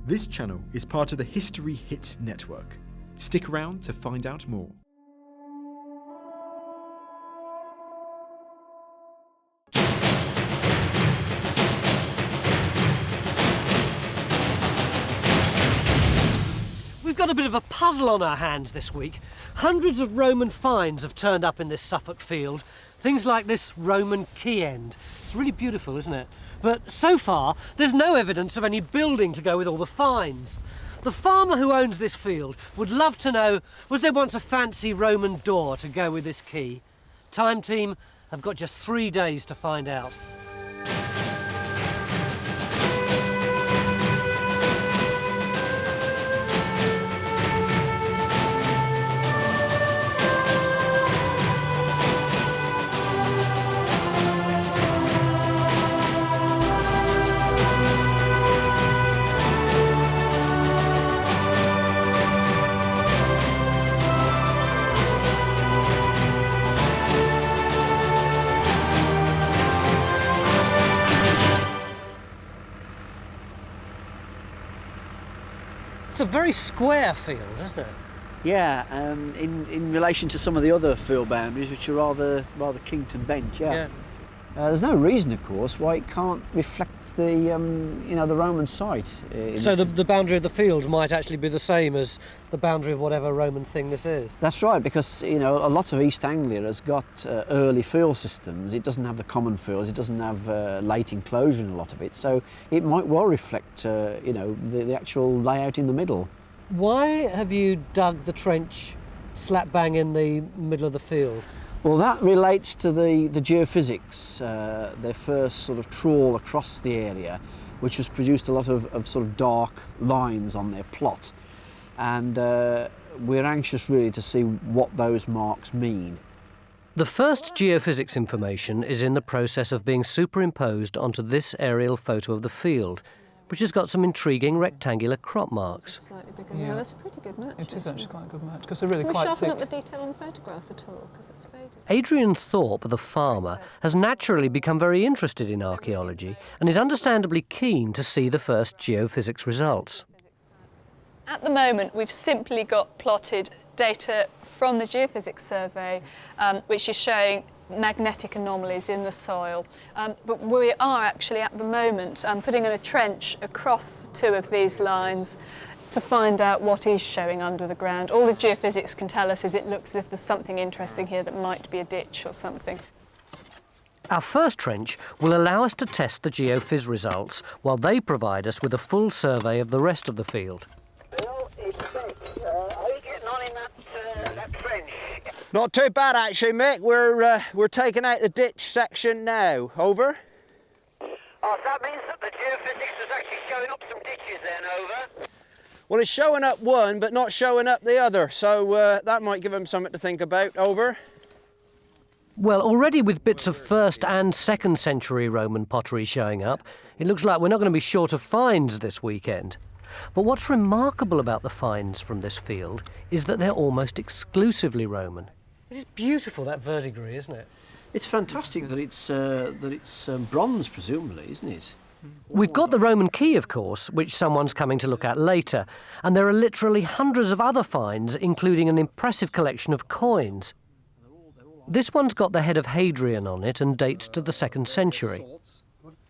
This channel is part of the History Hit network. Stick around to find out more. We've got a bit of a puzzle on our hands this week. Hundreds of Roman finds have turned up in this Suffolk field. Things like this Roman key end. It's really beautiful, isn't it? But so far, there's no evidence of any building to go with all the finds. The farmer who owns this field would love to know, was there once a fancy Roman door to go with this key? Time Team have got just 3 days to find out. It's a very square field, isn't it? Yeah, in relation to some of the other field boundaries, which are rather Kington bent. Yeah. There's no reason, of course, why it can't reflect the the Roman site. So the boundary of the field might actually be the same as the boundary of whatever Roman thing this is. That's right, because a lot of East Anglia has got early field systems. It doesn't have the common fields. It doesn't have late enclosure in a lot of it. So it might well reflect the actual layout in the middle. Why have you dug the trench slap bang in the middle of the field? Well, that relates to the geophysics, their first sort of trawl across the area, which has produced a lot of sort of dark lines on their plot. And we're anxious really to see what those marks mean. The first geophysics information is in the process of being superimposed onto this aerial photo of the field, which has got some intriguing rectangular crop marks. Slightly bigger. Yeah, that's a pretty good match. It is actually quite a good match because they're really Can we quite sharpen thick. up the detail on the photograph at all because it's faded? Adrian Thorpe, the farmer, has naturally become very interested in archaeology and is understandably keen to see the first geophysics results. At the moment, we've simply got plotted data from the geophysics survey, which is showing magnetic anomalies in the soil. But we are actually at the moment putting in a trench across 2 of these lines to find out what is showing under the ground. All the geophysics can tell us is it looks as if there's something interesting here that might be a ditch or something. Our first trench will allow us to test the geophys results while they provide us with a full survey of the rest of the field. Well, it's Mick. How are you getting on in that trench? Not too bad actually, Mick. We're taking out the ditch section now. Over. Oh, so that means that the geophysics is actually showing up some ditches then, over? Well, it's showing up one, but not showing up the other, so that might give them something to think about. Over. Well, already with bits of 1st and 2nd century Roman pottery showing up, it looks like we're not going to be short of finds this weekend. But what's remarkable about the finds from this field is that they're almost exclusively Roman. It is beautiful, that verdigris, isn't it? It's fantastic that it's bronze, presumably, isn't it? We've got the Roman key, of course, which someone's coming to look at later, and there are literally hundreds of other finds, including an impressive collection of coins. This one's got the head of Hadrian on it and dates to the 2nd century.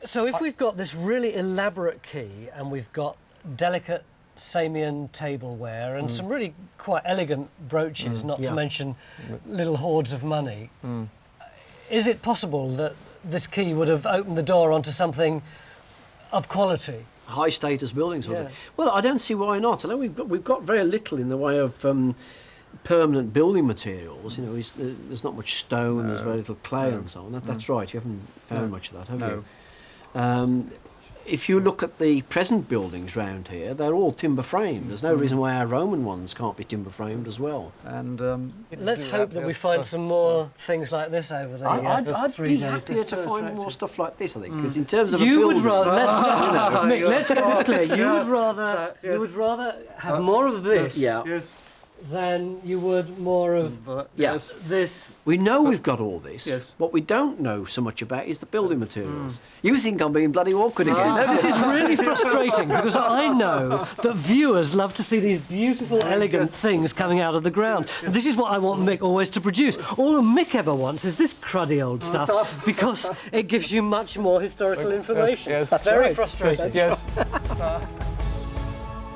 So if we've got this really elaborate key and we've got delicate Samian tableware and some really quite elegant brooches, not to mention little hoards of money, is it possible that this key would have opened the door onto something of quality? High status buildings. Well, I don't see why not. I know we've got very little in the way of permanent building materials. There's not much stone. There's very little clay and so on. That's right. You haven't found much of that, have you? If you look at the present buildings round here, they're all timber framed. There's no reason why our Roman ones can't be timber framed as well. And let's hope that we find some more things like this over there. I'd be happier to find more stuff like this, I think, because in terms of a building... You would rather... Mick, let's get this clear. You would rather have more of this. Yes. than you would more of Yes. this. We know we've got all this. Yes. What we don't know so much about is the building materials. You think I'm being bloody awkward again. No, this is really frustrating because I know that viewers love to see these beautiful, elegant things coming out of the ground. And this is what I want Mick always to produce. All Mick ever wants is this cruddy old stuff because it gives you much more historical information. yes. That's very frustrating. Yes.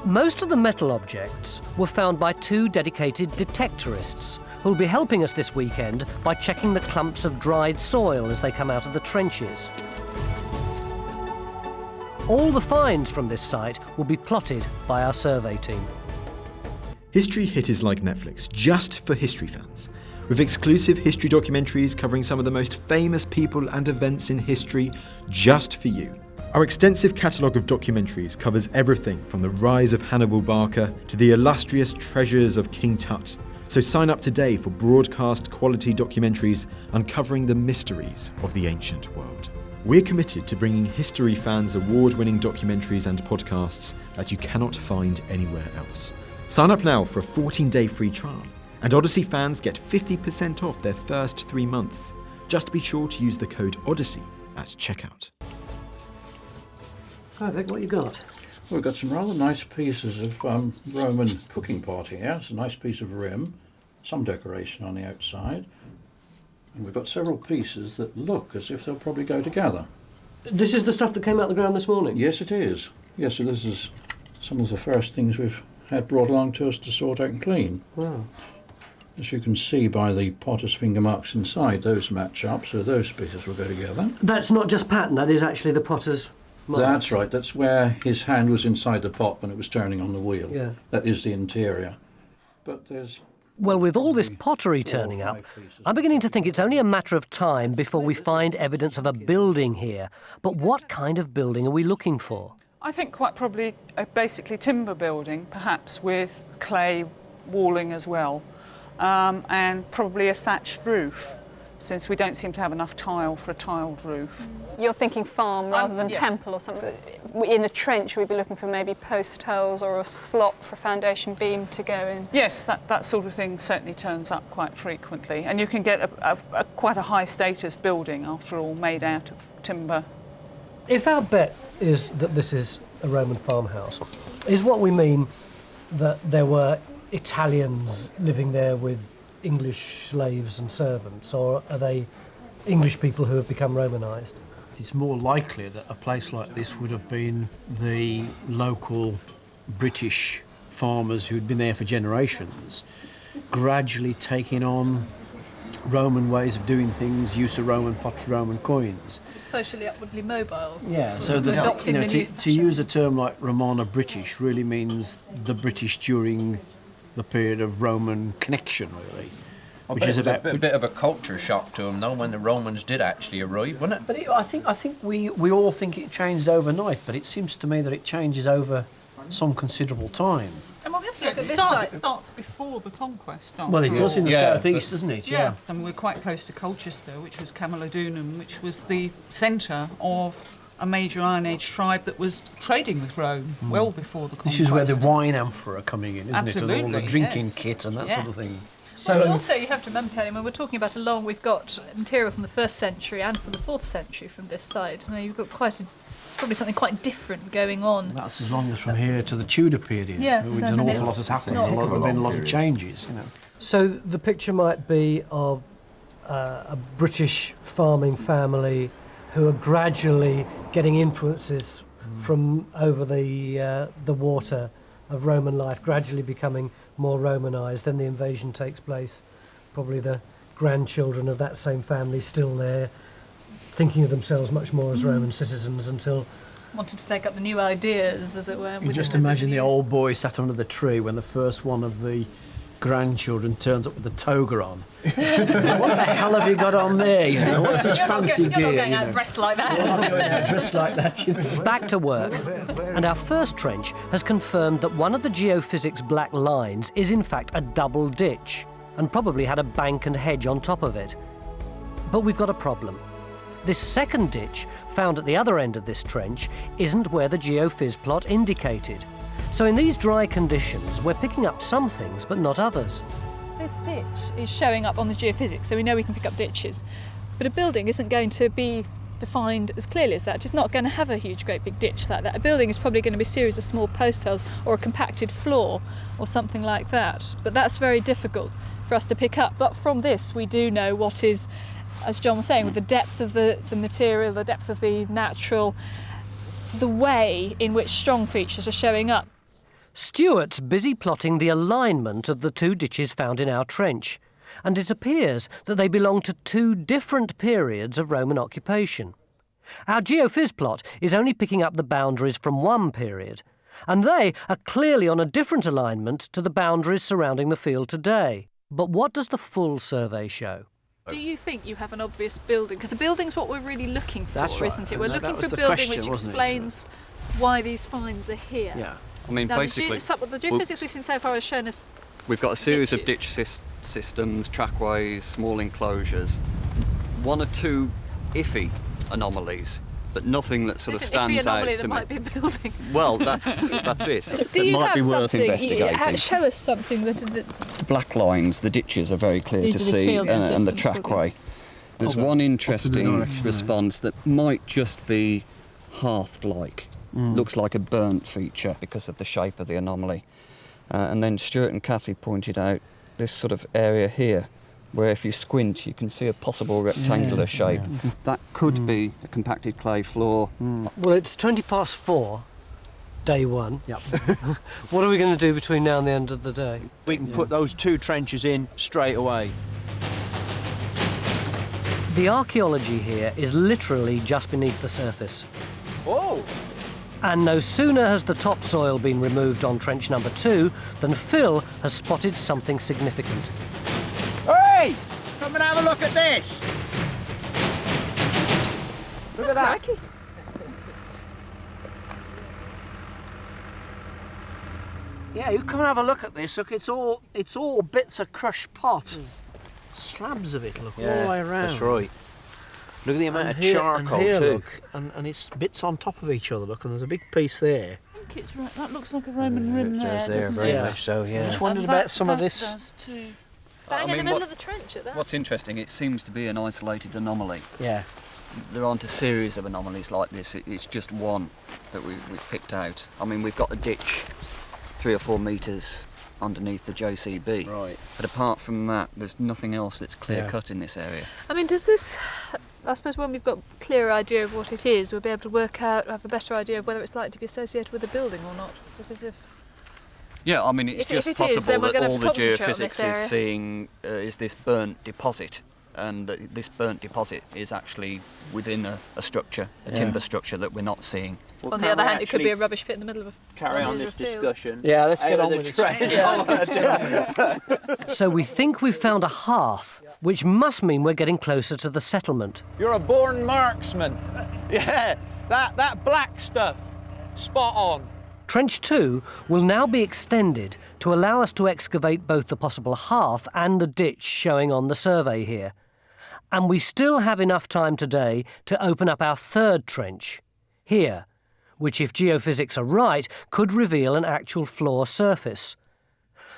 Most of the metal objects were found by 2 dedicated detectorists who'll be helping us this weekend by checking the clumps of dried soil as they come out of the trenches. All the finds from this site will be plotted by our survey team. History Hit is like Netflix, just for history fans. With exclusive history documentaries covering some of the most famous people and events in history, just for you. Our extensive catalogue of documentaries covers everything from the rise of Hannibal Barca to the illustrious treasures of King Tut. So sign up today for broadcast quality documentaries uncovering the mysteries of the ancient world. We're committed to bringing history fans award-winning documentaries and podcasts that you cannot find anywhere else. Sign up now for a 14-day free trial, and Odyssey fans get 50% off their first 3 months. Just be sure to use the code Odyssey at checkout. Hi Vic, what you got? We've got some rather nice pieces of Roman cooking pot here. It's a nice piece of rim, some decoration on the outside. And we've got several pieces that look as if they'll probably go together. This is the stuff that came out the ground this morning? Yes, it is. Yes, so this is some of the first things we've had brought along to us to sort out and clean. Wow. As you can see by the potter's finger marks inside, those match up, so those pieces will go together. That's not just pattern, that is actually the potter's marks. That's right, that's where his hand was inside the pot when it was turning on the wheel. Yeah. That is the interior. But there's... Well, with all this pottery turning up, I'm beginning to think it's only a matter of time before we find evidence of a building here. But what kind of building are we looking for? I think quite probably a basically timber building, perhaps with clay walling as well, and probably a thatched roof, since we don't seem to have enough tile for a tiled roof. You're thinking farm rather than temple or something. In a trench, we'd be looking for maybe post holes or a slot for a foundation beam to go in. Yes, that sort of thing certainly turns up quite frequently, and you can get quite a high status building, after all, made out of timber. If our bet is that this is a Roman farmhouse, is what we mean that there were Italians living there with English slaves and servants, or are they English people who have become Romanised? It's more likely that a place like this would have been the local British farmers who'd been there for generations, gradually taking on Roman ways of doing things, use of Roman pottery, Roman coins. Socially upwardly mobile. Yeah, so that, Adopting the new to use a term like Romana British really means the British during the period of Roman connection, really. Which is about a bit of a culture shock to them, though, when the Romans did actually arrive, wasn't it? But I think we all think it changed overnight, but it seems to me that it changes over some considerable time. And what we have to look at It this starts before the conquest, Well, it does in the southeast, doesn't it? Yeah, and we're quite close to Colchester, which was Camalodunum, which was the centre of a major Iron Age tribe that was trading with Rome well before the conquest. This is where the wine amphora are coming in, isn't Absolutely, it? And all the drinking yes. kit and that sort of thing. So also you have to remember, Tony, when we're talking about we've got material from the 1st century and from the 4th century from this site. Now you've got it's probably something quite different going on. That's as long as from here to the Tudor period. Yes, Which an awful lot has happened. There have been a lot of changes, you know. So the picture might be of a British farming family who are gradually getting influences from over the water of Roman life, gradually becoming more Romanised. Then the invasion takes place. Probably the grandchildren of that same family still there, thinking of themselves much more as Roman citizens until... Wanted to take up the new ideas, as it were. You just imagine the old boy sat under the tree when the first one of the grandchildren turns up with the toga on. What the hell have you got on there? You know, what's such fancy gear? You're not going out dressed like that. You're not going out dressed like that, you know. Back to work, and our first trench has confirmed that one of the geophysics black lines is in fact a double ditch, and probably had a bank and hedge on top of it. But we've got a problem. This second ditch, found at the other end of this trench, isn't where the geophys plot indicated. So in these dry conditions, we're picking up some things, but not others. This ditch is showing up on the geophysics, so we know we can pick up ditches. But a building isn't going to be defined as clearly as that. It's not going to have a huge, great big ditch like that. A building is probably going to be a series of small post holes or a compacted floor or something like that. But that's very difficult for us to pick up. But from this, we do know what is, as John was saying, with the depth of the material, the depth of the natural, the way in which strong features are showing up. Stuart's busy plotting the alignment of the two ditches found in our trench, and it appears that they belong to two different periods of Roman occupation. Our geophys plot is only picking up the boundaries from one period, and they are clearly on a different alignment to the boundaries surrounding the field today. But what does the full survey show? Do you think you have an obvious building? Because a building's what we're really looking for, That's right. isn't it? We're And looking that for was a the building question, which wasn't it? explains why these finds are here. Yeah. I mean, Now, basically, the geophysics we've seen so far has shown us we've got a series of ditches. ditch systems, trackways, small enclosures, one or two iffy anomalies, but nothing that sort of stands out anomaly to that me. might be a building. Well, that's it. Do It you might have be worth something? investigating. Show us something that. The black lines, the ditches are very clear These to are the see, field and the systems, trackway. There's one interesting response that might just be hearth-like. Looks like a burnt feature because of the shape of the anomaly. And then Stuart and Cathy pointed out this sort of area here, where if you squint you can see a possible rectangular shape. That could be a compacted clay floor. Well, it's 4:20, day one. Yep. What are we going to do between now and the end of the day? We can put those two trenches in straight away. The archaeology here is literally just beneath the surface. Oh! And no sooner has the topsoil been removed on trench number 2 than Phil has spotted something significant. Hey! Come and have a look at this! Look at that. Yeah, you come and have a look at this. Look, it's all bits of crushed pot. Slabs of it, look, all the way around. That's right. Look at the amount of charcoal and here, too. Look, and it's bits on top of each other. Look, and there's a big piece there. I think it's right. That looks like a Roman rim It there, does there, doesn't very it? much so, I yeah. just wondered And about that- some of that this. does too. Bang I in mean, the middle of the trench at that. What's interesting, it seems to be an isolated anomaly. Yeah. There aren't a series of anomalies like this, it's just one that we've picked out. I mean, we've got a ditch 3 or 4 metres underneath the JCB. Right. But apart from that, there's nothing else that's clear-cut in this area. I mean, does this? I suppose when we've got a clearer idea of what it is, we'll be able to work out, have a better idea of whether it's likely to be associated with a building or not. Because if Yeah, I mean, it's If just it is, possible then we're that gonna all have the to concentrate on this geophysics is area. seeing is this burnt deposit, and that this burnt deposit is actually within a structure, a timber structure that we're not seeing. Well, on the other hand, it could be a rubbish pit in the middle of a carry on middle this of a field. discussion. Yeah, let's get out on of with the it. train. Yeah, let's get on with it. So we think we've found a hearth, which must mean we're getting closer to the settlement. You're a born marksman. Yeah, that black stuff, spot on. Trench 2 will now be extended to allow us to excavate both the possible hearth and the ditch showing on the survey here. And we still have enough time today to open up our third trench, here, which, if geophysics are right, could reveal an actual floor surface.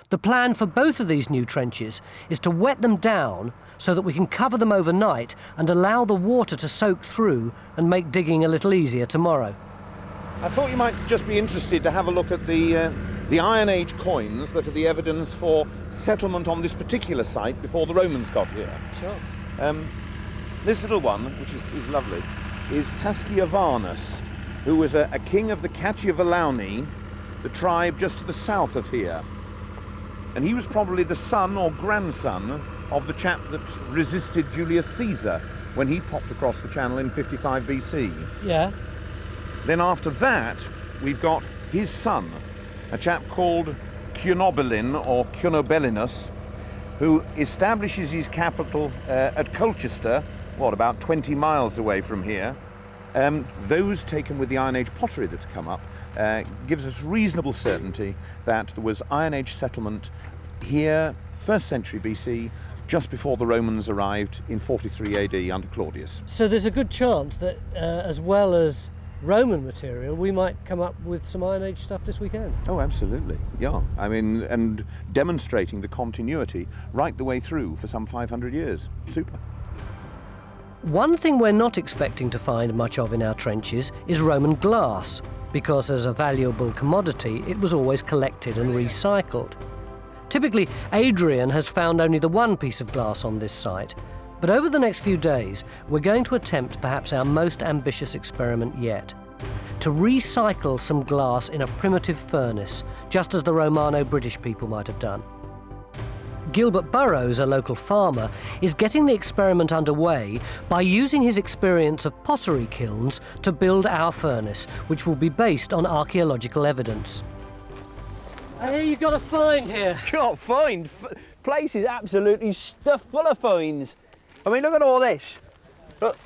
The plan for both of these new trenches is to wet them down so that we can cover them overnight and allow the water to soak through and make digging a little easier tomorrow. I thought you might just be interested to have a look at the Iron Age coins that are the evidence for settlement on this particular site before the Romans got here. Sure. This little one, which is lovely, is Tasciavanus, who was a king of the Cacciavalauni, the tribe just to the south of here. And he was probably the son or grandson of the chap that resisted Julius Caesar when he popped across the channel in 55 BC. Yeah. Then after that, we've got his son, a chap called Cunobelin or Cunobelinus, who establishes his capital at Colchester, about 20 miles away from here. Those taken with the Iron Age pottery that's come up gives us reasonable certainty that there was Iron Age settlement here, 1st century BC, just before the Romans arrived in 43 AD under Claudius. So there's a good chance that as well as Roman material, we might come up with some Iron Age stuff this weekend. Oh, absolutely, yeah. I mean, and demonstrating the continuity right the way through for some 500 years. Super. One thing we're not expecting to find much of in our trenches is Roman glass, because as a valuable commodity, it was always collected and recycled. Typically, Adrian has found only the one piece of glass on this site, but over the next few days, we're going to attempt perhaps our most ambitious experiment yet: to recycle some glass in a primitive furnace, just as the Romano-British people might have done. Gilbert Burrows, a local farmer, is getting the experiment underway by using his experience of pottery kilns to build our furnace, which will be based on archaeological evidence. Hey, you've got a find here. Got find? Place is absolutely stuffed full of finds. I mean, look at all this. Look.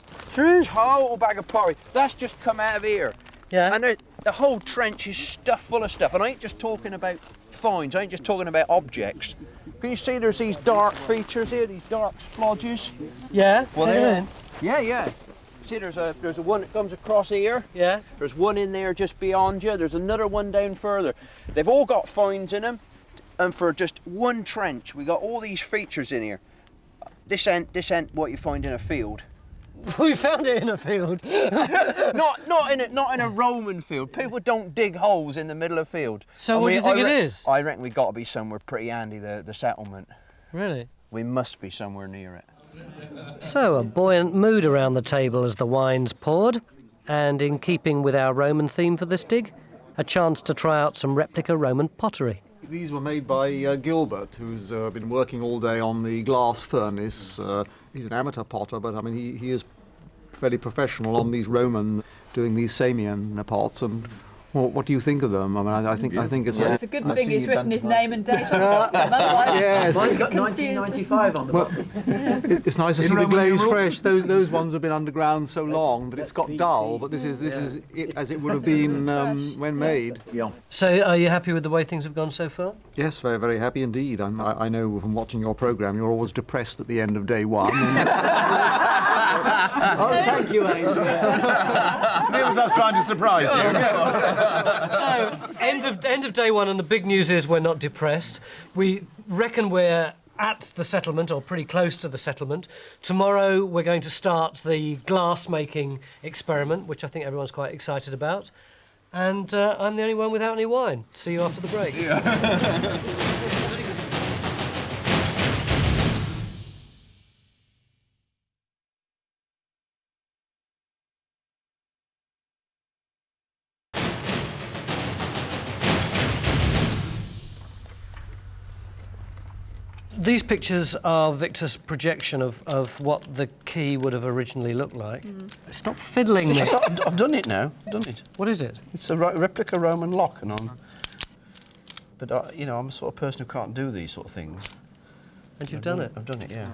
It's true. Total bag of pottery. That's just come out of here. Yeah. And the whole trench is stuffed full of stuff. And I ain't just talking about finds, I ain't just talking about objects. Can you see there's these dark features here, these dark splodges? Yeah. Well, there. Yeah. See, there's a one that comes across here. Yeah. There's one in there just beyond you. There's another one down further. They've all got finds in them. And for just one trench, we got all these features in here. This ain't what you find in a field. We found it in a field. not in a Roman field. People don't dig holes in the middle of a field. So what do you think it is? I reckon we got to be somewhere pretty handy, the settlement. Really? We must be somewhere near it. So a buoyant mood around the table as the wines poured, and in keeping with our Roman theme for this dig, a chance to try out some replica Roman pottery. These were made by Gilbert, who's been working all day on the glass furnace. He's an amateur potter, but I mean he is fairly professional on these Roman, doing these Samian pots. And well, what do you think of them? I mean, I think it's. It's a good thing he's written his name and date on the bottom. Otherwise, yes. Mine's got 1995 on the bottom. It's nice to see the glaze fresh. Those ones have been underground so long that it's got dull. But this is it as it would have been when made. Yeah. So, are you happy with the way things have gone so far? Yes, very, very happy indeed. I know from watching your programme, you're always depressed at the end of day one. Oh, thank you, Ainsley. It was us trying to surprise you. So, end of day one, and the big news is we're not depressed. We reckon we're at the settlement, or pretty close to the settlement. Tomorrow we're going to start the glass-making experiment, which I think everyone's quite excited about. And I'm the only one without any wine. See you after the break. These pictures are Victor's projection of what the key would have originally looked like. Stop fiddling me. I've done it now. I've done it. What is it? It's a replica Roman lock, and But you know, I'm the sort of person who can't do these sort of things. And you've done it? I've done it, yeah.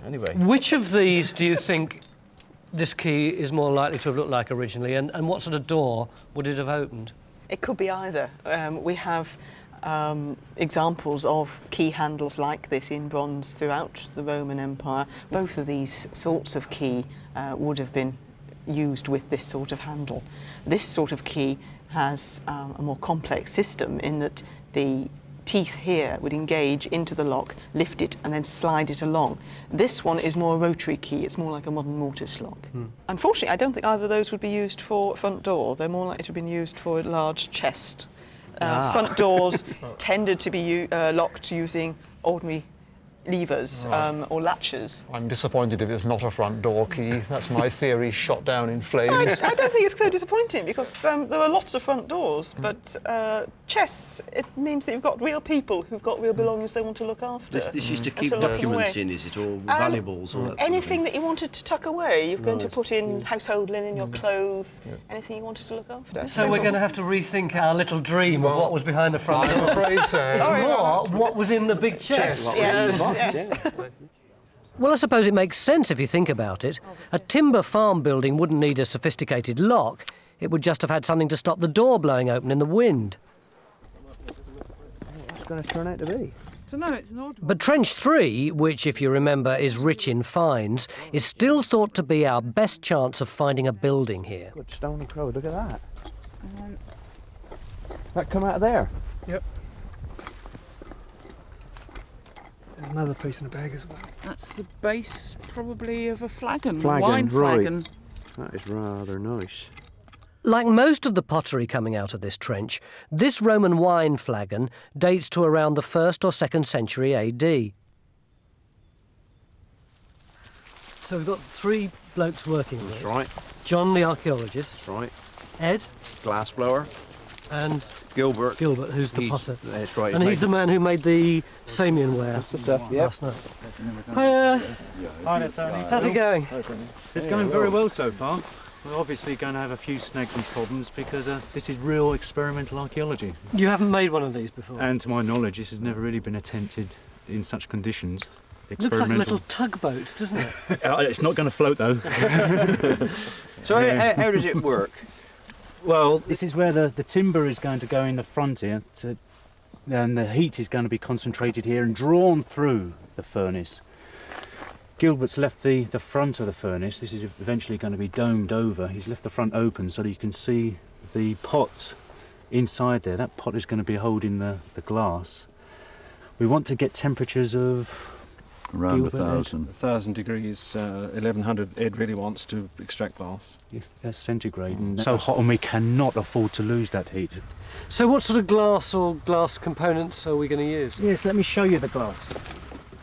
Anyway. Which of these do you think this key is more likely to have looked like originally, and what sort of door would it have opened? It could be either. We have examples of key handles like this in bronze throughout the Roman Empire. Both of these sorts of key would have been used with this sort of handle. This sort of key has a more complex system in that the teeth here would engage into the lock, lift it and then slide it along. This one is more a rotary key, it's more like a modern mortise lock. Unfortunately, I don't think either of those would be used for a front door. They're more likely to have been used for a large chest. Front doors tended to be locked using ordinary levers or latches. I'm disappointed if it's not a front door key. That's my theory shot down in flames. I don't think it's so disappointing because there are lots of front doors, but chests, it means that you've got real people who've got real belongings they want to look after. This is to keep documents in, is it, or valuables? Or that anything that you wanted to tuck away, you're going to put in household linen, your clothes, anything you wanted to look after. So we're going to have to rethink our little dream of what was behind the front door. I'm afraid so. It's more what was in the big chest. Yes. Well, I suppose it makes sense if you think about it. A timber farm building wouldn't need a sophisticated lock. It would just have had something to stop the door blowing open in the wind. What's going to turn out to be? So no, it's an odd one. But Trench 3, which, if you remember, is rich in finds, is still thought to be our best chance of finding a building here. Good stone crow, look at that. That come out of there? Yep. There's another piece in the bag as well. That's the base, probably, of a flagon, Flagon, wine right. flagon. That is rather nice. Like most of the pottery coming out of this trench, this Roman wine flagon dates to around the 1st or 2nd century AD. So we've got 3 blokes working That's here. right. John, the archaeologist. That's right. Ed. Glassblower. And Gilbert. Gilbert, who's the potter. That's right. And he's the man who made the Samian ware last night. Hiya. Hi there, Tony. How's it going? It's going very well so far. We're obviously going to have a few snags and problems because this is real experimental archaeology. You haven't made one of these before? And to my knowledge, this has never really been attempted in such conditions. Looks like little tugboats, doesn't it? It's not going to float though. So how does it work? Well, this is where the timber is going to go in the front here, and the heat is going to be concentrated here and drawn through the furnace. Gilbert's left the front of the furnace. This is eventually going to be domed over. He's left the front open so that you can see the pot inside there. That pot is going to be holding the glass. We want to get temperatures of around Gilbert, 1,000 degrees, 1100. Ed really wants to extract glass. Yes, that's centigrade, and so hot, and we cannot afford to lose that heat. So what sort of glass or glass components are we going to use? Yes, let me show you the glass.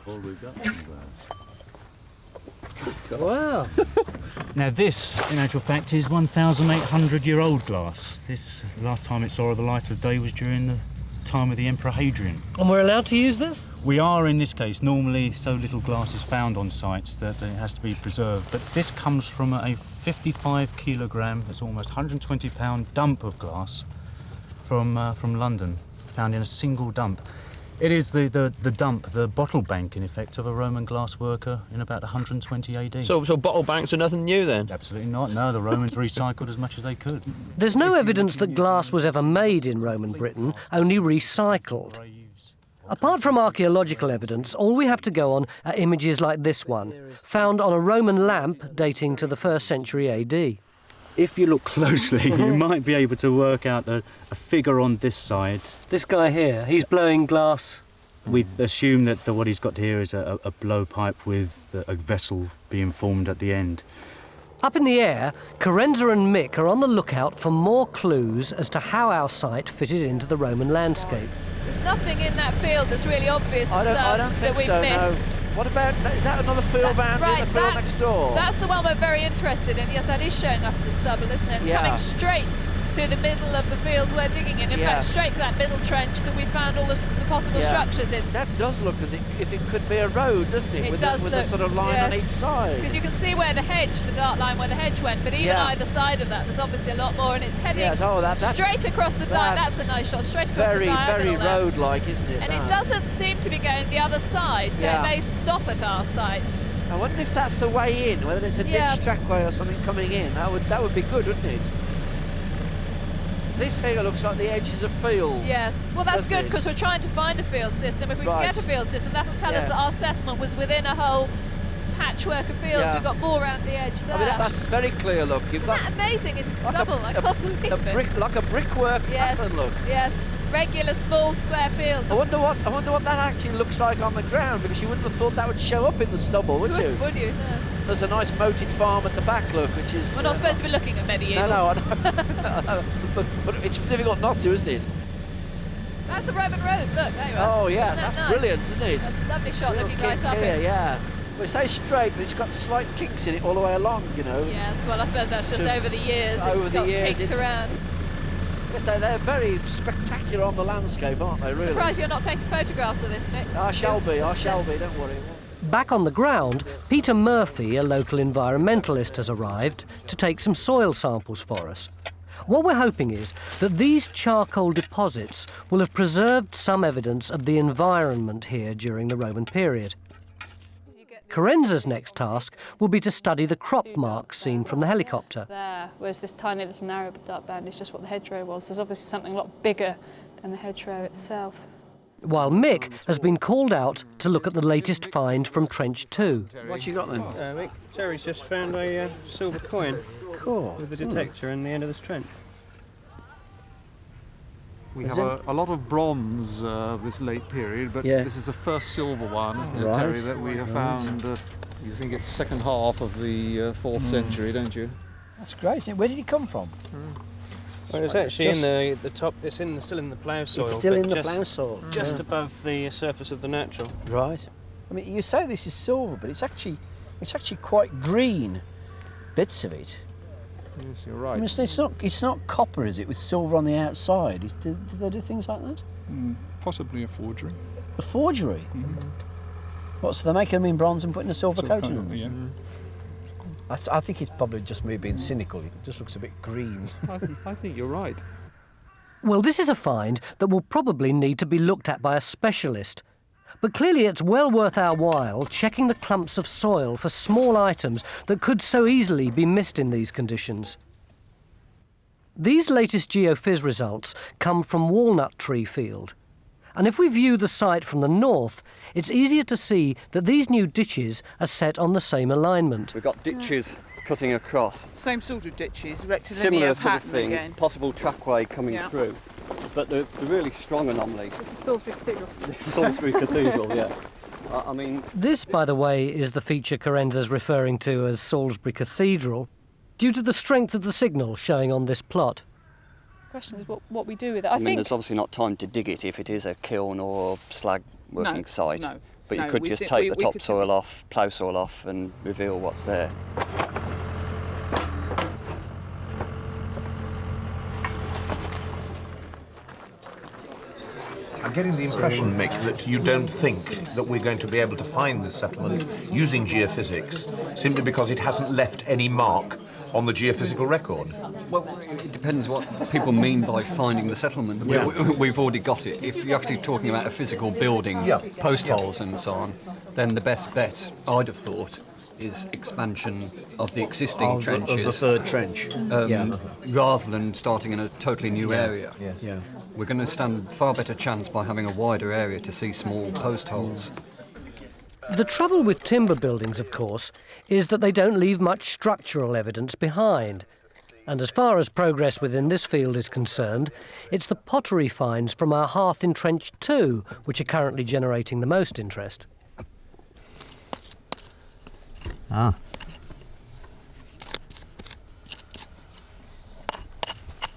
All we've got is glass. Wow. Now this, in actual fact, is 1,800-year-old glass. This, the last time it saw the light of day was during the time of the Emperor Hadrian. And we're allowed to use this? We are in this case. Normally so little glass is found on sites that it has to be preserved, but this comes from a 55 kilogram, that's almost 120 pound dump of glass from London, found in a single dump. It is the dump, the bottle bank, in effect, of a Roman glass worker in about 120 AD. So bottle banks are nothing new then? Absolutely not, no. The Romans recycled as much as they could. There's no evidence that glass was ever made in Roman Britain, only recycled. Apart from archaeological evidence, all we have to go on are images like this one, found on a Roman lamp dating to the 1st century AD. If you look closely, you might be able to work out a figure on this side. This guy here, he's blowing glass. We assume that what he's got here is a blowpipe with a vessel being formed at the end. Up in the air, Carenza and Mick are on the lookout for more clues as to how our site fitted into the Roman landscape. There's nothing in that field that's really obvious I don't that think we've so, missed. no. What about, is that another field band in the field next door? That's the one we're very interested in. Yes, that is showing up in the stubble, isn't it? And Yeah. coming straight to the middle of the field we're digging in. In Yeah. fact, straight to that middle trench that we found all the possible structures in. That does look as if it could be a road, doesn't it? It with does with look, a sort of line on yes. each side. Because you can see where the hedge, the dark line where the hedge went, but even Yeah. either side of that, there's obviously a lot more, and it's heading Yes, that- straight across the diagonal. That's a nice shot, straight across the diagonal. Very road-like, isn't it? And it doesn't seem to be going the other side, so Yeah. it may stop at our site. I wonder if that's the way in, whether it's a ditch trackway or something coming in. That would be good, wouldn't it? This here looks like the edges of fields. Yes, well that's doesn't good it? because we're trying to find a field system. If we Right. can get a field system, that'll tell us Yeah. that our settlement was within a whole patchwork of fields. Yeah. We've got more around the edge there. I mean, that's very clear. Look, you've Isn't got that amazing? It's like stubble. I can't believe it. like a brickwork Yes, pattern. Look. yes, regular small square fields. I wonder what that actually looks like on the ground, because you wouldn't have thought that would show up in the stubble, would you? Would you? No. There's a nice moated farm at the back, look, which is... We're not supposed to be looking at medieval. No, I know. but it's difficult not to, isn't it? That's the Roman road. Look, there you are. Oh, yes, Isn't that that's nice? brilliant, isn't it? That's a lovely shot Real looking kick right up here, it. yeah. Well, it says straight, but it's got slight kicks in it all the way along, you know. Yes, well, I suppose that's just To- over the years. over It's the got years, kicked it's- around. Yes, they're very spectacular on the landscape, aren't they, really? Surprised you're not taking photographs of this, Mick. I shall be, don't worry. Back on the ground, Peter Murphy, a local environmentalist, has arrived to take some soil samples for us. What we're hoping is that these charcoal deposits will have preserved some evidence of the environment here during the Roman period. Carenza's next task will be to study the crop marks seen from the helicopter. There, whereas this tiny little narrow dark band is just what the hedgerow was. There's obviously something a lot bigger than the hedgerow itself. while Mick has been called out to look at the latest find from Trench 2. What you got then? Mick, Terry's just found a silver coin. Cool. With a detector in the end of this trench. We have a lot of bronze of this late period, but this is the first silver one, isn't it, Terry, that we have found. You think it's second half of the 4th century, don't you? That's great. Where did it come from? Well, it's actually in the top. It's still in the plough soil. It's still in the plough soil. Just above the surface of the natural. Right. I mean, you say this is silver, but it's actually quite green. Bits of it. Yes, you're right. I mean, it's not copper, is it, with silver on the outside? Do they do things like that? Possibly a forgery. A forgery? What, so they're making them in bronze and putting a silver coating on them? Yeah. I think it's probably just me being cynical. It just looks a bit green. I think you're right. Well, this is a find that will probably need to be looked at by a specialist. But clearly it's well worth our while checking the clumps of soil for small items that could so easily be missed in these conditions. These latest geophys results come from Walnut Tree Field. And if we view the site from the north, it's easier to see that these new ditches are set on the same alignment. We've got ditches cutting across. Same sort of ditches, rectilinear Similar sort of pattern thing, again. possible trackway coming through. But the really strong anomaly... This is Salisbury Cathedral. Salisbury Cathedral, yeah. I mean... This, by the way, is the feature Carenza's referring to as Salisbury Cathedral, due to the strength of the signal showing on this plot. The question is what we do with it. I mean, there's obviously not time to dig it if it is a kiln or slag working site. No, but you could just take the topsoil off, plough soil off and reveal what's there. I'm getting the impression, Mick, that you don't think that we're going to be able to find this settlement using geophysics simply because it hasn't left any mark on the geophysical record. Well, it depends what people mean by finding the settlement. Yeah. We've already got it. If you're actually talking about a physical building, post holes and so on, then the best bet, I'd have thought, is expansion of the existing trenches. Of the third trench. Rather than starting in a totally new area. Yeah. We're going to stand far better chance by having a wider area to see small post holes. The trouble with timber buildings, of course, is that they don't leave much structural evidence behind. And as far as progress within this field is concerned, it's the pottery finds from our hearth in Trench 2 which are currently generating the most interest. Ah.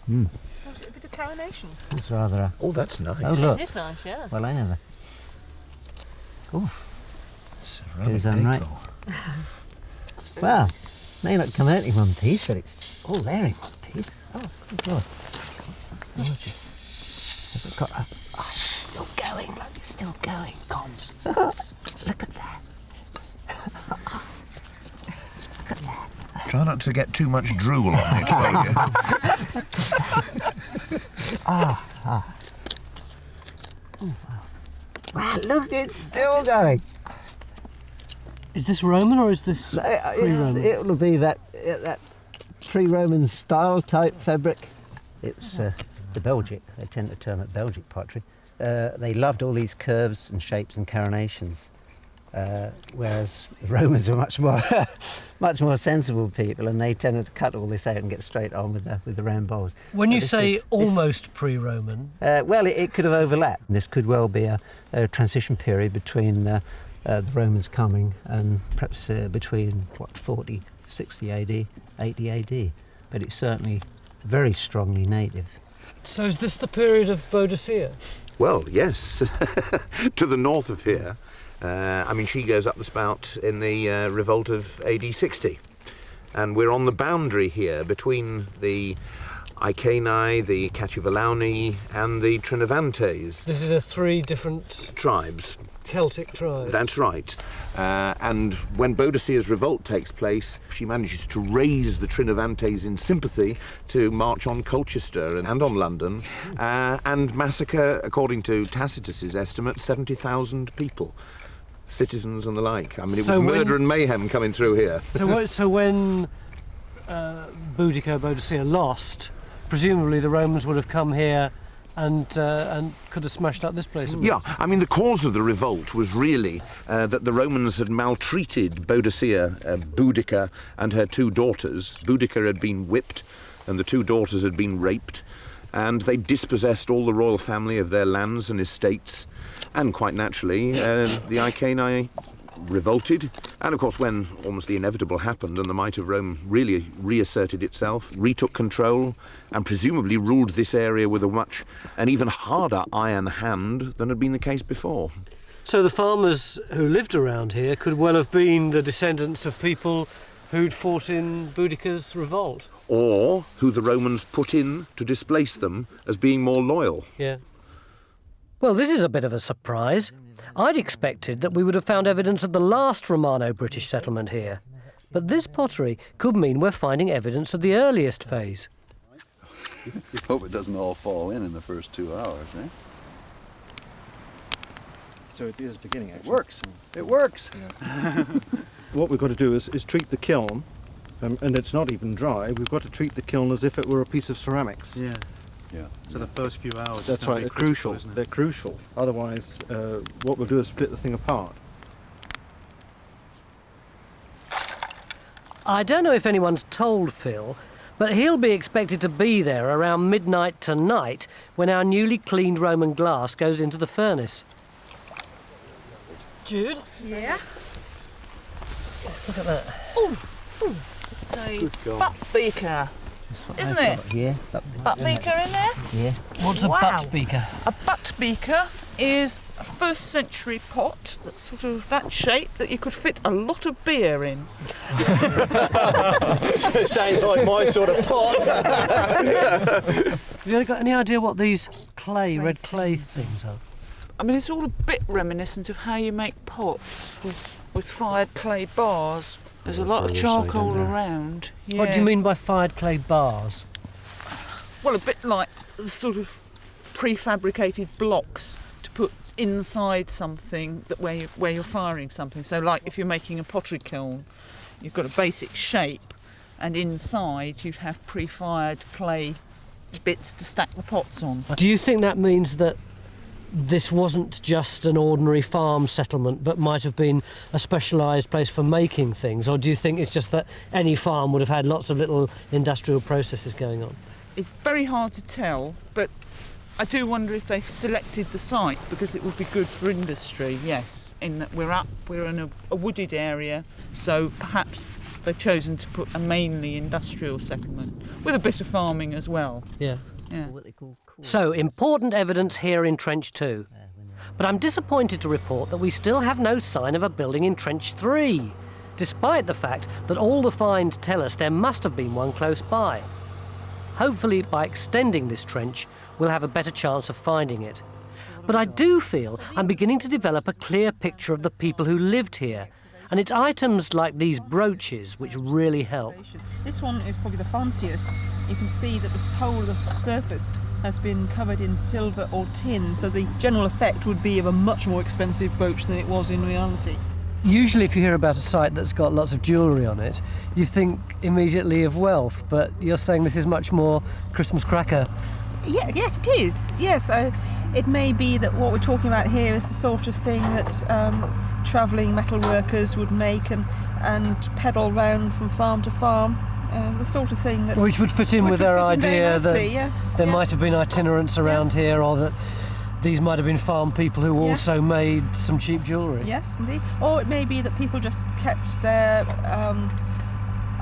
Was it a bit of coronation? That's rather Oh, that's nice. Oh, look. It is nice, yeah. Well, I never. Oh. Ceramic Goes on right. Well, may not come out in one piece, but it's all there in one piece. Oh, good Lord. Gorgeous. Has it got a... Oh, it's still going. Look, it's still going. Come. Look at that. Look at that. Try not to get too much drool on it, will you? Oh, wow, look, it's still going. Is this Roman or is this pre-Roman? It will be that pre-Roman style type fabric. It's the Belgic. They tend to term it Belgic pottery. They loved all these curves and shapes and coronations, whereas the Romans were much more sensible people, and they tended to cut all this out and get straight on with the round bowls. When you say almost pre-Roman, well, it could have overlapped. This could well be a transition period between the Romans coming and perhaps between 40, 60 AD, 80 AD, but it's certainly very strongly native. So is this the period of Boadicea? Well, yes, to the north of here. I mean, she goes up the spout in the revolt of AD 60. And we're on the boundary here between the Iceni, the Catuvellauni, and the Trinovantes. This is 3 different tribes. Celtic tribes. That's right. And when Boadicea's revolt takes place, she manages to raise the Trinovantes in sympathy to march on Colchester and on London and massacre, according to Tacitus's estimate, 70,000 people, citizens and the like. I mean, it was murder and mayhem coming through here. So when Boudicca, Boadicea lost, presumably the Romans would have come here and could have smashed up this place a bit. Yeah, I mean, the cause of the revolt was really that the Romans had maltreated Boadicea, Boudica, and her 2 daughters. Boudica had been whipped, and the 2 daughters had been raped, and they dispossessed all the royal family of their lands and estates, and quite naturally, the Iceni revolted, and of course when almost the inevitable happened and the might of Rome really reasserted itself, retook control, and presumably ruled this area with an even harder iron hand than had been the case before. So the farmers who lived around here could well have been the descendants of people who'd fought in Boudica's revolt. Or who the Romans put in to displace them as being more loyal. Yeah. Well, this is a bit of a surprise. I'd expected that we would have found evidence of the last Romano-British settlement here. But this pottery could mean we're finding evidence of the earliest phase. Hope it doesn't all fall in the first 2 hours, eh? So it is beginning, actually. It works. It works. Yeah. What we've got to do is treat the kiln, and it's not even dry. We've got to treat the kiln as if it were a piece of ceramics. Yeah. Yeah. So the first few hours. That's right. They're crucial. They're crucial. Otherwise, what we'll do is split the thing apart. I don't know if anyone's told Phil, but he'll be expected to be there around midnight tonight when our newly cleaned Roman glass goes into the furnace. Jude? Yeah? Look at that. Oh, it's a butt beaker, isn't it? Yeah. Butt beaker in there? Yeah. What's a butt beaker? A butt beaker is a 1st century pot that's sort of that shape that you could fit a lot of beer in. Sounds like my sort of pot. Have you got any idea what these red clay things are? I mean, it's all a bit reminiscent of how you make pots with fired clay bars. There's a lot of charcoal around. Yeah. What do you mean by fired clay bars? Well, a bit like the sort of prefabricated blocks to put inside something that where you're firing something. So, like if you're making a pottery kiln, you've got a basic shape, and inside you'd have pre-fired clay bits to stack the pots on. Do you think that means that this wasn't just an ordinary farm settlement, but might have been a specialised place for making things? Or do you think it's just that any farm would have had lots of little industrial processes going on? It's very hard to tell, but I do wonder if they've selected the site because it would be good for industry, yes, in that we're in a wooded area, so perhaps they've chosen to put a mainly industrial settlement with a bit of farming as well. Yeah. Yeah. So, important evidence here in Trench 2. But I'm disappointed to report that we still have no sign of a building in Trench 3, despite the fact that all the finds tell us there must have been one close by. Hopefully, by extending this trench, we'll have a better chance of finding it. But I do feel I'm beginning to develop a clear picture of the people who lived here, and it's items like these brooches which really help. This one is probably the fanciest. You can see that this whole of the surface has been covered in silver or tin, so the general effect would be of a much more expensive brooch than it was in reality. Usually if you hear about a site that's got lots of jewellery on it, you think immediately of wealth, but you're saying this is much more Christmas cracker. Yeah, yes, it is. Yes, it may be that what we're talking about here is the sort of thing that travelling metal workers would make and pedal round from farm to farm. The sort of thing that... Which would fit in with their idea that yes, there might have been itinerants around here, or that these might have been farm people who also made some cheap jewellery. Yes, indeed. Or it may be that people just kept their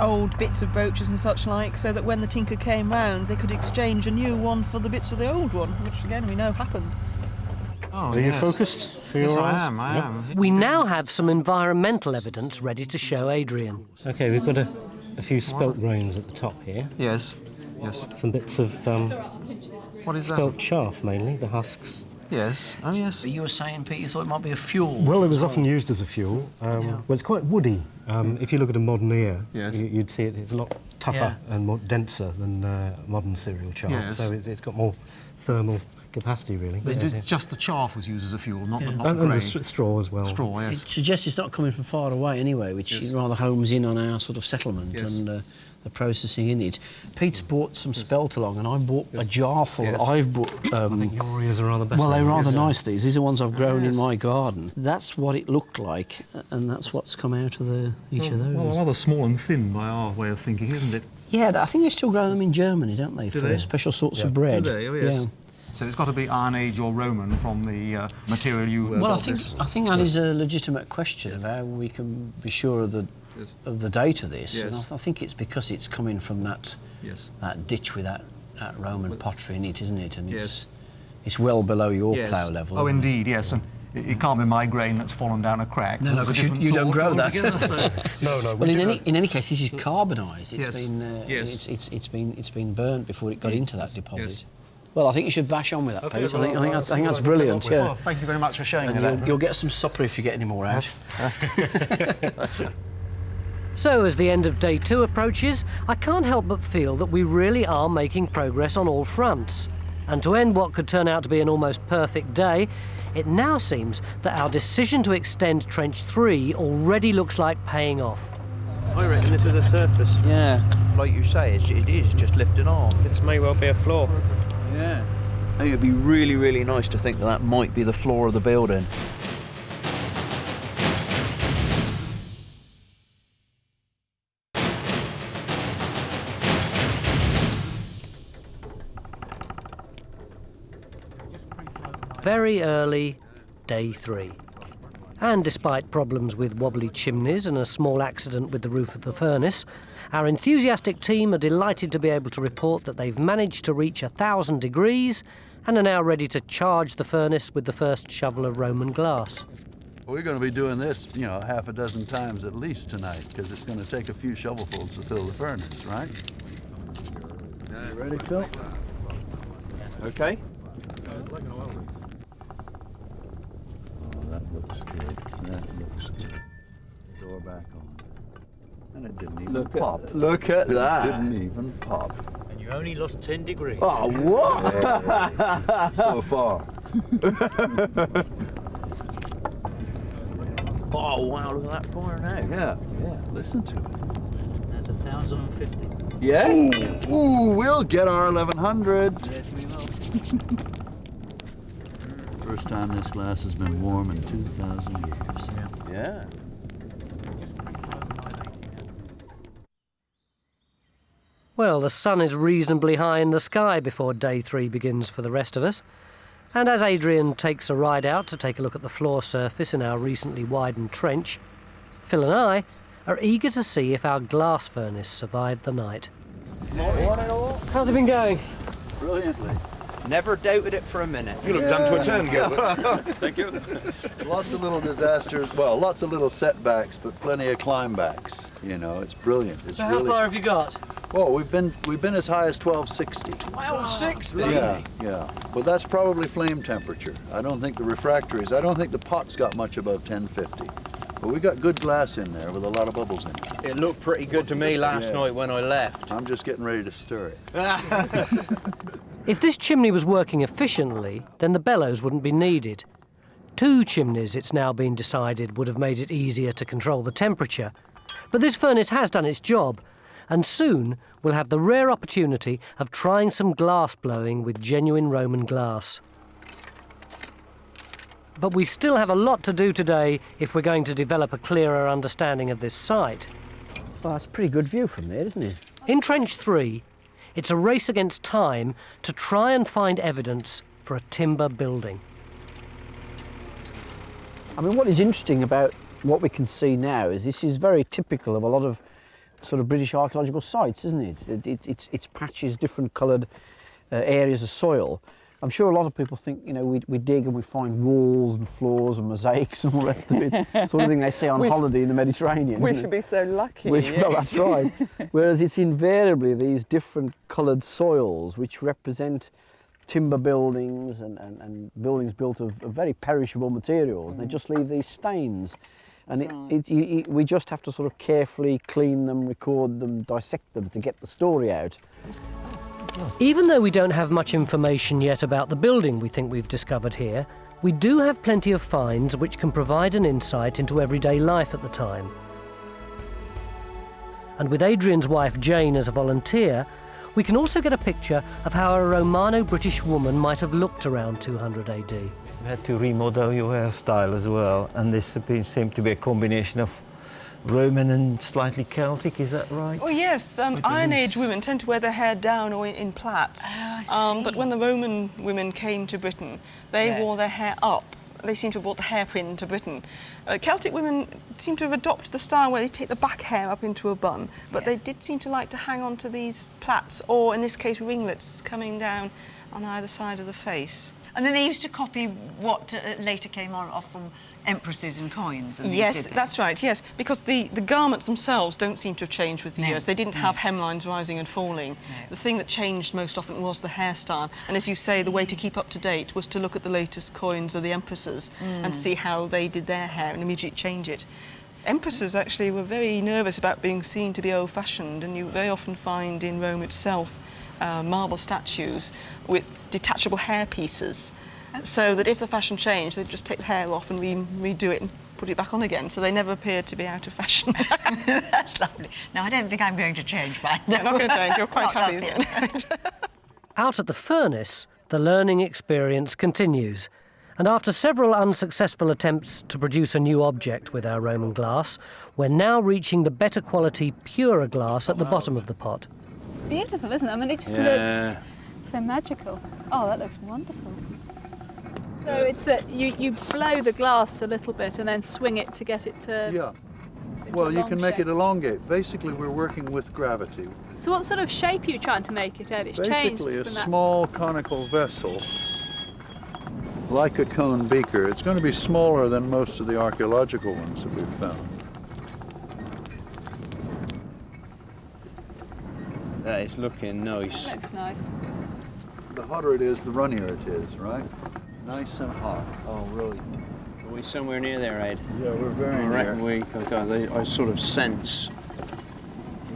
old bits of brooches and such like, so that when the tinker came round they could exchange a new one for the bits of the old one, which again we know happened. Are you focused for your eyes? I am. We now have some environmental evidence ready to show Adrian. OK, we've got a few spelt grains at the top here. Yes, yes. Some bits of what is spelt chaff, mainly, the husks. Yes, oh yes. But you were saying, Pete, you thought it might be a fuel. Well, it was often used as a fuel. Well, it's quite woody. If you look at a modern ear, you'd see it's a lot tougher and more denser than modern cereal chaff. Yes. So it's got more thermal capacity, really. Just the chaff was used as a fuel, not the And grain. the straw as well. Straw, yes. It suggests it's not coming from far away anyway, which rather homes in on our sort of settlement and the processing in it. Pete's brought some spelt along, and I bought a jar full. I've bought. I think your ears are rather better. Well, they're rather nice. These are ones I've grown in my garden. That's what it looked like, and that's what's come out of each of those. Well, rather small and thin by our way of thinking, isn't it? Yeah, I think they still grow them in Germany, don't they? Do for they? Special sorts of bread. Do they? Oh, yes. Yeah. So it's got to be Iron Age or Roman from the material you. Well, I think that is a legitimate question of how we can be sure of the date of this. Yes. And I think it's because it's coming from that ditch with that Roman pottery in it, isn't it? And it's well below your plough level. Oh, indeed, yes. And it can't be my grain that's fallen down a crack. No, There's a but different you don't sort grow that. altogether, so. No. Well, in any case, this is carbonised. It's been burnt before it got into that deposit. Yes. Well, I think you should bash on with that, Pete. Well, I think that's brilliant. Yeah. Well, thank you very much for showing me And that. you'll get some supper if you get any more out. So, as the end of day 2 approaches, I can't help but feel that we really are making progress on all fronts. And to end what could turn out to be an almost perfect day, it now seems that our decision to extend Trench 3 already looks like paying off. I reckon this is a surface. Yeah. Like you say, it is just lifting off. This may well be a floor. Yeah. I think it'd be really, really nice to think that might be the floor of the building. Very early, day 3. And despite problems with wobbly chimneys and a small accident with the roof of the furnace, our enthusiastic team are delighted to be able to report that they've managed to reach 1,000 degrees and are now ready to charge the furnace with the first shovel of Roman glass. We're going to be doing this, half a dozen times at least tonight, because it's going to take a few shovelfuls to fill the furnace, right? You ready, Phil? Okay. That looks good. That looks good. Door back on. And it didn't even pop. Look at that. It didn't even pop. And you only lost 10 degrees. Oh, what? Hey, so far. Oh, wow, look at that fire now. Yeah, listen to it. That's 1,050. Yeah? Ooh, we'll get our 1,100. Yes, we will. First time this glass has been warm in 2,000 years. Yeah. Well, the sun is reasonably high in the sky before day 3 begins for the rest of us. And as Adrian takes a ride out to take a look at the floor surface in our recently widened trench, Phil and I are eager to see if our glass furnace survived the night. How's it been going? Brilliantly. Never doubted it for a minute. You look done to a turn, Gilbert. Thank you. Lots of little disasters, well, lots of little setbacks, but plenty of climbacks. It's brilliant. It's So how far have you got? Oh, we've been as high as 1260. 1260? Yeah. But that's probably flame temperature. I don't think the pot's got much above 1050. But we got good glass in there with a lot of bubbles in it. It looked pretty good to me last night when I left. I'm just getting ready to stir it. If this chimney was working efficiently, then the bellows wouldn't be needed. 2 chimneys, it's now been decided, would have made it easier to control the temperature. But this furnace has done its job, and soon we'll have the rare opportunity of trying some glass blowing with genuine Roman glass. But we still have a lot to do today if we're going to develop a clearer understanding of this site. Well, that's a pretty good view from there, isn't it? In Trench 3, it's a race against time to try and find evidence for a timber building. I mean, what is interesting about what we can see now is this is very typical of a lot of sort of British archaeological sites, isn't it? It's patches, different coloured areas of soil. I'm sure a lot of people think, we dig and we find walls and floors and mosaics and all the rest of it. Sort of thing they say on holiday in the Mediterranean. We should be so lucky. Well, that's right. Whereas it's invariably these different coloured soils which represent timber buildings and buildings built of very perishable materials. They just leave these stains. And we just have to sort of carefully clean them, record them, dissect them to get the story out. Even though we don't have much information yet about the building we think we've discovered here, we do have plenty of finds which can provide an insight into everyday life at the time. And with Adrian's wife Jane as a volunteer, we can also get a picture of how a Romano-British woman might have looked around 200 AD. You had to remodel your hairstyle as well, and this seemed to be a combination of Roman and slightly Celtic, is that right? Oh yes, Iron Age women tend to wear their hair down or in plaits. But when the Roman women came to Britain, they wore their hair up. They seem to have brought the hairpin to Britain. Celtic women seem to have adopted the style where they take the back hair up into a bun, but they did seem to like to hang on to these plaits, or in this case ringlets, coming down on either side of the face. And then they used to copy what later came on off from empresses and coins. And yes, that's right, yes, because the garments themselves don't seem to have changed with the years. They didn't have hemlines rising and falling. The thing that changed most often was the hairstyle. And as you say, the way to keep up to date was to look at the latest coins of the empresses and see how they did their hair and immediately change it. Empresses actually were very nervous about being seen to be old-fashioned, and you very often find in Rome itself marble statues with detachable hair pieces, so that if the fashion changed, they'd just take the hair off and redo it and put it back on again, so they never appeared to be out of fashion. That's lovely. Now, I don't think I'm going to change mine. You're not going to change, you're quite happy with it. Out at the furnace, the learning experience continues. And after several unsuccessful attempts to produce a new object with our Roman glass, we're now reaching the better quality, purer glass at the bottom of the pot. It's beautiful, isn't it? I mean, it just looks so magical. Oh, that looks wonderful. So it's that you blow the glass a little bit and then swing it to get it to... Yeah. Well, you can make it elongate. Basically, we're working with gravity. So what sort of shape are you trying to make it, Ed? It's changed Basically, a from that... small conical vessel, like a cone beaker. It's going to be smaller than most of the archaeological ones that we've found. That is looking nice. Looks nice. The hotter it is, the runnier it is, right? Nice and hot. Oh, really? Are we somewhere near there, Ed? Yeah, we're very I reckon near. I sort of sense.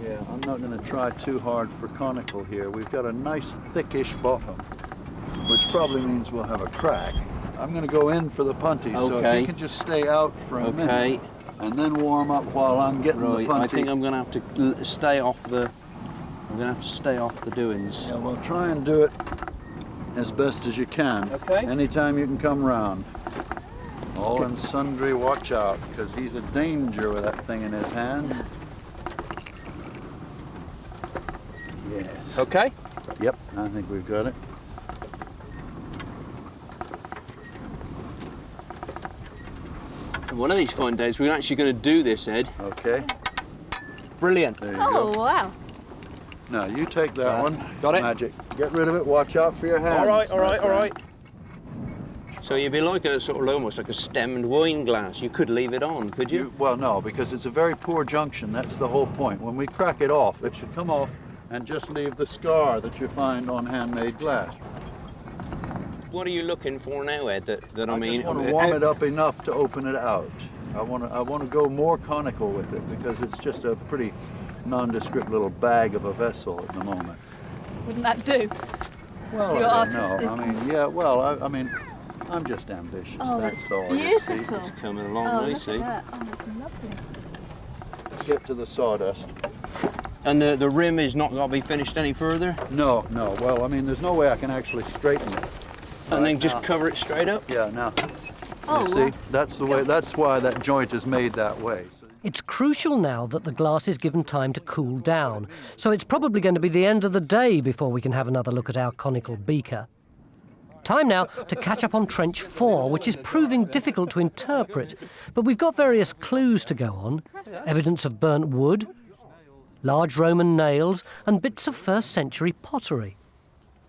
Yeah, I'm not going to try too hard for conical here. We've got a nice thickish bottom, which probably means we'll have a crack. I'm going to go in for the punty, so if you can just stay out for a minute and then warm up while I'm getting the punty. I think I'm going to have to stay off the... I'm going to have to stay off the doings. Yeah, well, try and do it as best as you can. Okay. Anytime you can come round. All and sundry, watch out, because he's a danger with that thing in his hands. Yes. Okay? Yep, I think we've got it. One of these fine days, we're actually going to do this, Ed. Okay. Brilliant. There you go. Oh, wow. Now, you take that one. Got it. Magic. Get rid of it. Watch out for your hands. All right, all right, all right. So you'd be like a sort of almost like a stemmed wine glass. You could leave it on, could you? Well, no, because it's a very poor junction. That's the whole point. When we crack it off, it should come off and just leave the scar that you find on handmade glass. What are you looking for now, Ed? That I mean, just want to warm it up enough to open it out. I want to go more conical with it because it's just a pretty nondescript little bag of a vessel at the moment. Wouldn't that do? Well, Your I artist. don't know. I mean, yeah. Well, I mean, I'm just ambitious. Oh, that's that's all. You see. beautiful. It's coming along Oh, nicely. look at that. Oh, that's lovely. Let's get to the sawdust. And the rim is not going to be finished any further? No, no. Well, I mean, there's no way I can actually straighten it. And then just cover it straight up? Yeah, now. Oh, you see, that's the way. That's why that joint is made that way. It's crucial now that the glass is given time to cool down, so it's probably going to be the end of the day before we can have another look at our conical beaker. Time now to catch up on Trench 4, which is proving difficult to interpret, but we've got various clues to go on. Evidence of burnt wood, large Roman nails, and bits of first-century pottery.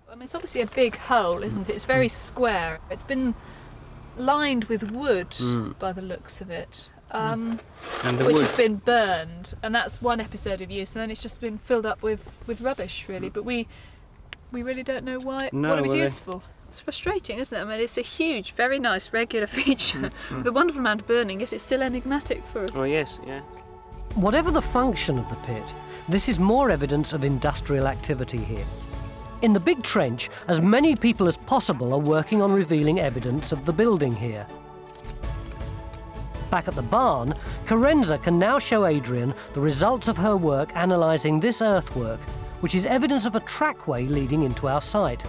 I mean, it's obviously a big hole, isn't it? It's very square. It's been lined with wood by the looks of it. Which has been burned, and that's one episode of use, and then it's just been filled up with rubbish, really. But we really don't know what it was used for. It's frustrating, isn't it? I mean, it's a huge, very nice, regular feature with a wonderful amount of burning, yet it's still enigmatic for us. Oh, yes, yeah. Whatever the function of the pit, this is more evidence of industrial activity here. In the big trench, as many people as possible are working on revealing evidence of the building here. Back at the barn, Carenza can now show Adrian the results of her work analysing this earthwork, which is evidence of a trackway leading into our site.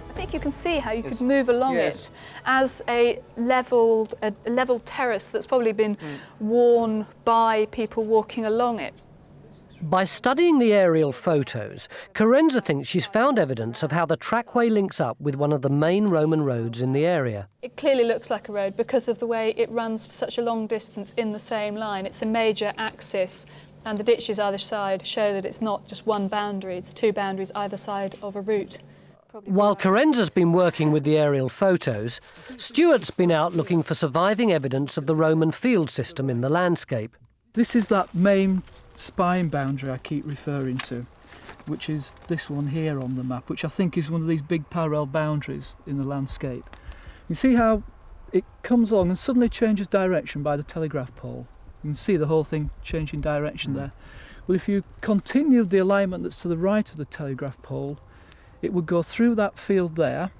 I think you can see how you could move along it as a level terrace that's probably been worn by people walking along it. By studying the aerial photos, Carenza thinks she's found evidence of how the trackway links up with one of the main Roman roads in the area. It clearly looks like a road because of the way it runs for such a long distance in the same line. It's a major axis, and the ditches either side show that it's not just one boundary, it's two boundaries either side of a route. While Carenza's been working with the aerial photos, Stuart's been out looking for surviving evidence of the Roman field system in the landscape. This is that main spine boundary I keep referring to, which is this one here on the map, which I think is one of these big parallel boundaries in the landscape. You see how it comes along and suddenly changes direction by the telegraph pole. You can see the whole thing changing direction there. Well, if you continued the alignment that's to the right of the telegraph pole, it would go through that field there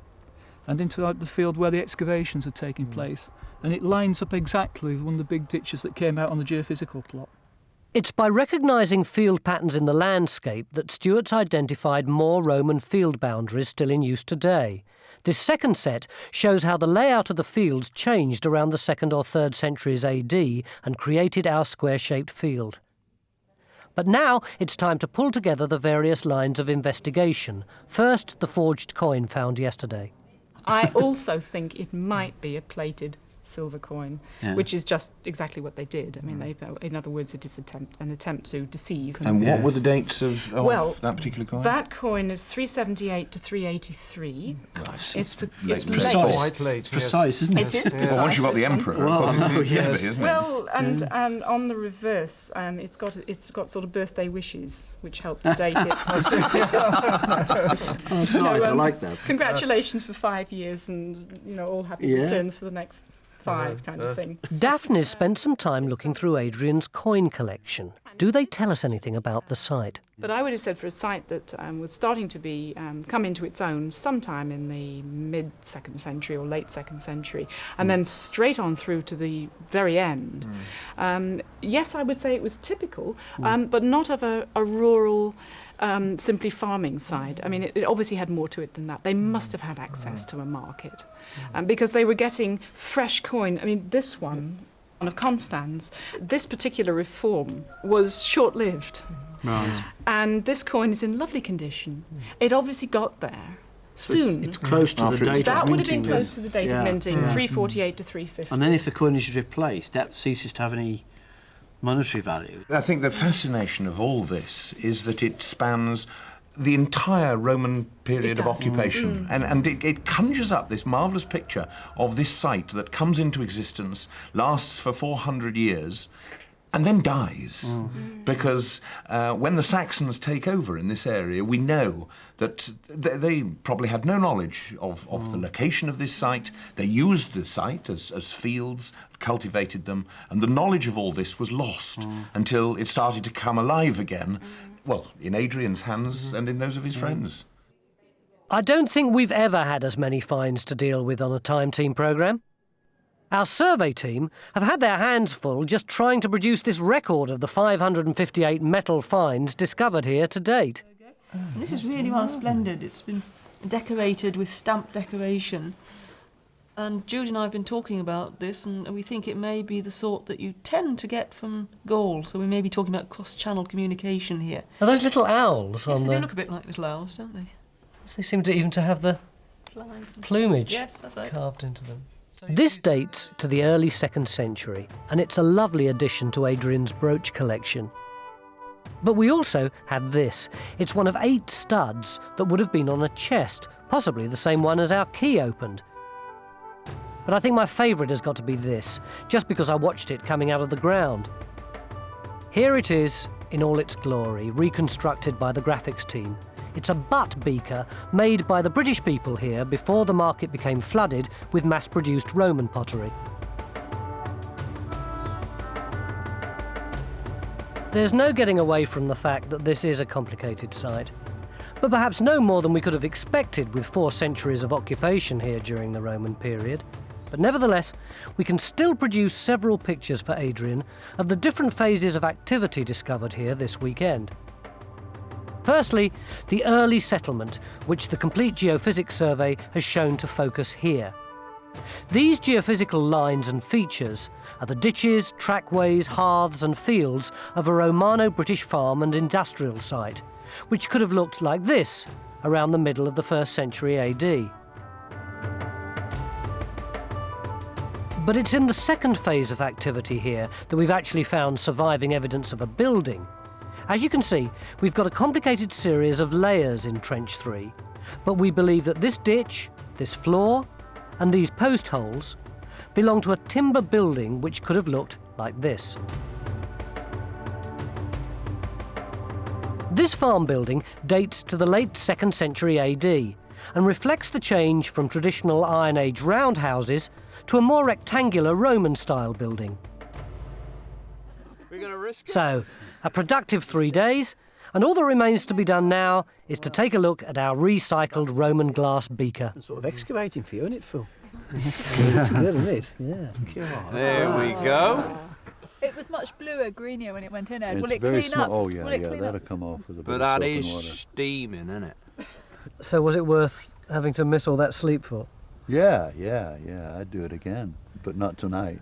and into the field where the excavations are taking place, and it lines up exactly with one of the big ditches that came out on the geophysical plot. It's by recognising field patterns in the landscape that Stuart's identified more Roman field boundaries still in use today. This second set shows how the layout of the fields changed around the 2nd or 3rd centuries AD and created our square-shaped field. But now it's time to pull together the various lines of investigation. First, the forged coin found yesterday. I also think it might be a plated silver coin, which is just exactly what they did. I mean, in other words, it is an attempt to deceive. And what were the dates of that particular coin? That coin is 378 to 383. It's precise. Late, precise, isn't it? It is precise. Well, once you've got the emperor, isn't it? Well, and on the reverse, it's got sort of birthday wishes, which help to date it. Oh, that's nice. I like that. Congratulations for 5 years, and all happy returns for the next 5 kind of thing. Daphne's spent some time looking through Adrian's coin collection. Do they tell us anything about the site? But I would have said for a site that was starting to be come into its own sometime in the mid-2nd century or late 2nd century, and then straight on through to the very end. Yes, I would say it was typical, but not of a rural, simply farming side. I mean, it obviously had more to it than that. They must have had access to a market, because they were getting fresh coin. I mean, this one of Constans, this particular reform was short-lived. Right. And this coin is in lovely condition. It obviously got there soon. It's close to the date of minting. That would have been close to the date of minting, 348 to 350. And then if the coin is replaced, that ceases to have any monetary value. I think the fascination of all this is that it spans the entire Roman period of occupation. And it conjures up this marvellous picture of this site that comes into existence, lasts for 400 years, and then dies. Because when the Saxons take over in this area, we know that they probably had no knowledge of the location of this site. They used the site as fields, cultivated them, and the knowledge of all this was lost until it started to come alive again, well, in Adrian's hands and in those of his friends. I don't think we've ever had as many finds to deal with on a Time Team programme. Our survey team have had their hands full just trying to produce this record of the 558 metal finds discovered here to date. This is really rather splendid. It's been decorated with stamp decoration. And Jude and I have been talking about this, and we think it may be the sort that you tend to get from Gaul. So we may be talking about cross-channel communication here. Are those little owls Yes, on they the... do look a bit like little owls, don't they? They seem to even to have the plumage Yes, that's right. carved into them. This dates to the early 2nd century, and it's a lovely addition to Adrian's brooch collection. But we also had this. It's one of 8 studs that would have been on a chest, possibly the same one as our key opened. But I think my favourite has got to be this, just because I watched it coming out of the ground. Here it is in all its glory, reconstructed by the graphics team. It's a butt beaker made by the British people here before the market became flooded with mass-produced Roman pottery. There's no getting away from the fact that this is a complicated site. but perhaps no more than we could have expected with 4 centuries of occupation here during the Roman period. But nevertheless, we can still produce several pictures for Adrian of the different phases of activity discovered here this weekend. Firstly, the early settlement, which the complete geophysics survey has shown to focus here. These geophysical lines and features are the ditches, trackways, hearths and fields of a Romano-British farm and industrial site, which could have looked like this around the middle of the 1st century AD. But it's in the second phase of activity here that we've actually found surviving evidence of a building. As you can see, we've got a complicated series of layers in Trench 3, but we believe that this ditch, this floor, and these post holes belong to a timber building which could have looked like this. This farm building dates to the late 2nd century AD and reflects the change from traditional Iron Age roundhouses to a more rectangular Roman-style building. So, a productive 3 days, and all that remains to be done now is to take a look at our recycled Roman glass beaker. Sort of excavating for you, isn't it, Phil? It's good, isn't it? Yeah. There we go. It was much bluer, greenier when it went in, Ed. It's Will it very clean small. up? Oh yeah, Will it yeah, clean that'll up? come off with a bit But of that soap is and water. steaming, isn't it? So was it worth having to miss all that sleep for? Yeah, I'd do it again, but not tonight.